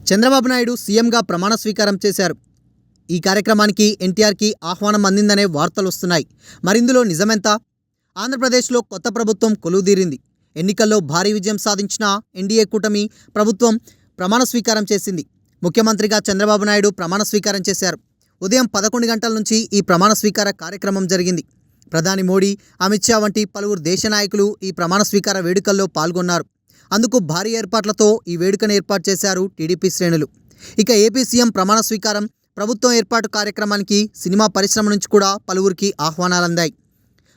చంద్రబాబు నాయుడు సీఎంగా ప్రమాణ స్వీకారం చేశారు. ఈ కార్యక్రమానికి ఎన్టీఆర్కి ఆహ్వానం అందిందనే వార్తలు వస్తున్నాయి. మరిందులో నిజమెంత? ఆంధ్రప్రదేశ్లో కొత్త ప్రభుత్వం కొలువుదీరింది. ఎన్నికల్లో భారీ విజయం సాధించిన ఎన్డీఏ కూటమి ప్రభుత్వం ప్రమాణ స్వీకారం చేసింది. ముఖ్యమంత్రిగా చంద్రబాబు నాయుడు ప్రమాణ స్వీకారం చేశారు. ఉదయం 11 గంటల నుంచి ఈ ప్రమాణ స్వీకార కార్యక్రమం జరిగింది. ప్రధాని మోడీ, అమిత్ షా వంటి పలువురు దేశ నాయకులు ఈ ప్రమాణ స్వీకార వేడుకల్లో పాల్గొన్నారు. అందుకు భారీ ఏర్పాట్లతో ఈ వేడుకను ఏర్పాటు చేశారు టీడీపీ శ్రేణులు. ఇక ఏపీ సీఎం ప్రమాణ స్వీకారం, ప్రభుత్వం ఏర్పాటు కార్యక్రమానికి సినిమా పరిశ్రమ నుంచి కూడా పలువురికి ఆహ్వానాలు అందాయి.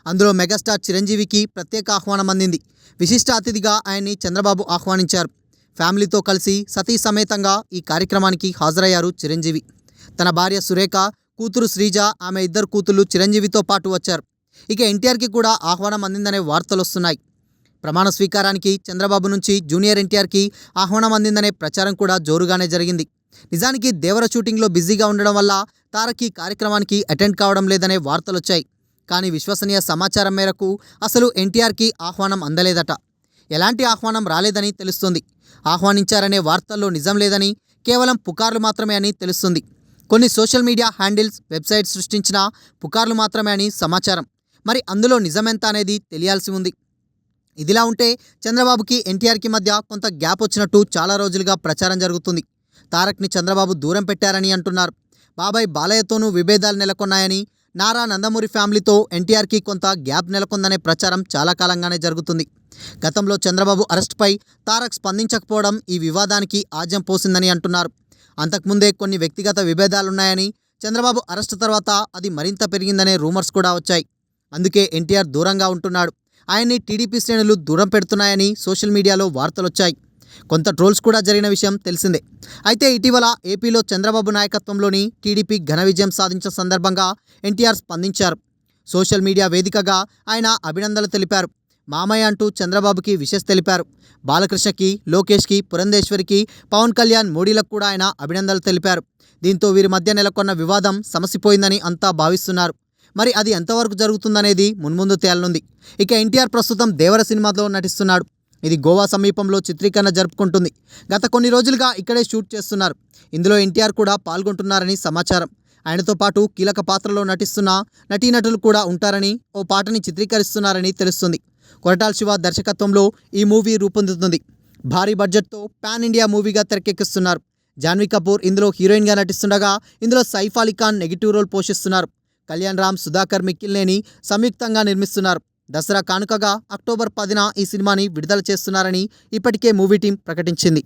అందులో మెగాస్టార్ చిరంజీవికి ప్రత్యేక ఆహ్వానం అందింది. విశిష్ట అతిథిగా ఆయన్ని చంద్రబాబు ఆహ్వానించారు. ఫ్యామిలీతో కలిసి సతీ సమేతంగా ఈ కార్యక్రమానికి హాజరయ్యారు చిరంజీవి. తన భార్య సురేఖ, కూతురు శ్రీజ, ఆమె 2 కూతుళ్లు చిరంజీవితో పాటు వచ్చారు. ఇక ఎన్టీఆర్కి కూడా ఆహ్వానం అందిందనే వార్తలు వస్తున్నాయి. ప్రమాణ స్వీకారానికి చంద్రబాబు నుంచి జూనియర్ ఎన్టీఆర్కి ఆహ్వానం అందిందనే ప్రచారం కూడా జోరుగానే జరిగింది. నిజానికి దేవర షూటింగ్లో బిజీగా ఉండడం వల్ల తారక్ ఈ కార్యక్రమానికి అటెండ్ కావడం లేదనే వార్తలు వచ్చాయి. కానీ విశ్వసనీయ సమాచారం మేరకు అసలు ఎన్టీఆర్కి ఆహ్వానం అందలేదట. ఎలాంటి ఆహ్వానం రాలేదని తెలుస్తుంది. ఆహ్వానించారనే వార్తల్లో నిజం లేదని, కేవలం పుకార్లు మాత్రమే అని తెలుస్తుంది. కొన్ని సోషల్ మీడియా హ్యాండిల్స్, వెబ్సైట్స్ సృష్టించిన పుకార్లు మాత్రమే అని సమాచారం. మరి అందులో నిజమెంత అనేది తెలియాల్సి ఉంది. ఇదిలా ఉంటే చంద్రబాబుకి ఎన్టీఆర్కి మధ్య కొంత గ్యాప్ వచ్చినట్టు చాలా రోజులుగా ప్రచారం జరుగుతుంది. తారక్ని చంద్రబాబు దూరం పెట్టారని అంటున్నారు. బాబాయ్ బాలయ్యతోనూ విభేదాలు నెలకొన్నాయని, నారా నందమూరి ఫ్యామిలీతో ఎన్టీఆర్కి కొంత గ్యాప్ నెలకొందనే ప్రచారం చాలా కాలంగానే జరుగుతుంది. గతంలో చంద్రబాబు అరెస్టుపై తారక్ స్పందించకపోవడం ఈ వివాదానికి ఆజ్యం పోసిందని అంటున్నారు. అంతకుముందే కొన్ని వ్యక్తిగత విభేదాలున్నాయని, చంద్రబాబు అరెస్టు తర్వాత అది మరింత పెరిగిందనే రూమర్స్ కూడా వచ్చాయి. అందుకే ఎన్టీఆర్ దూరంగా ఉంటున్నాడు, ఆయన్ని టీడీపీ శ్రేణులు దూరం పెడుతున్నాయని సోషల్ మీడియాలో వార్తలొచ్చాయి. కొంత ట్రోల్స్ కూడా జరిగిన విషయం తెలిసిందే. అయితే ఇటీవల ఏపీలో చంద్రబాబు నాయకత్వంలోని టీడీపీ ఘన విజయం సాధించిన సందర్భంగా ఎన్టీఆర్ స్పందించారు. సోషల్ మీడియా వేదికగా ఆయన అభినందనలు తెలిపారు. మామయ్య అంటూ చంద్రబాబుకి విషెస్ తెలిపారు. బాలకృష్ణకి, లోకేష్కి, పురంధేశ్వరికి, పవన్ కళ్యాణ్, మోడీలకు కూడా ఆయన అభినందనలు తెలిపారు. దీంతో వీరి మధ్య నెలకొన్న వివాదం సమసిపోయిందని అంతా భావిస్తున్నారు. మరి అది ఎంతవరకు జరుగుతుందనేది మున్ముందు తేలనుంది. ఇక ఎన్టీఆర్ ప్రస్తుతం దేవర సినిమాలో నటిస్తున్నాడు. ఇది గోవా సమీపంలో చిత్రీకరణ జరుపుకుంటుంది. గత కొన్ని రోజులుగా ఇక్కడే షూట్ చేస్తున్నారు. ఇందులో ఎన్టీఆర్ కూడా పాల్గొంటున్నారని సమాచారం. ఆయనతో పాటు కీలక పాత్రలో నటిస్తున్న నటీనటులు కూడా ఉంటారని, ఓ పాటని చిత్రీకరిస్తున్నారని తెలుస్తుంది. కొరటాల శివ దర్శకత్వంలో ఈ మూవీ రూపొందుతుంది. భారీ బడ్జెట్తో పాన్ ఇండియా మూవీగా తెరకెక్కిస్తున్నారు. జాన్వీ కపూర్ ఇందులో హీరోయిన్గా నటిస్తుండగా, ఇందులో సైఫ్ అలీ ఖాన్ నెగిటివ్ రోల్ పోషిస్తున్నారు. కళ్యాణ్ రామ్, సుధాకర్ మిక్కిలినేని సంయుక్తంగా నిర్మిస్తున్నారు. దసరా కానుకగా అక్టోబర్ 10న ఈ సినిమాని విడుదల చేస్తున్నారని ఇప్పటికే మూవీ టీం ప్రకటించింది.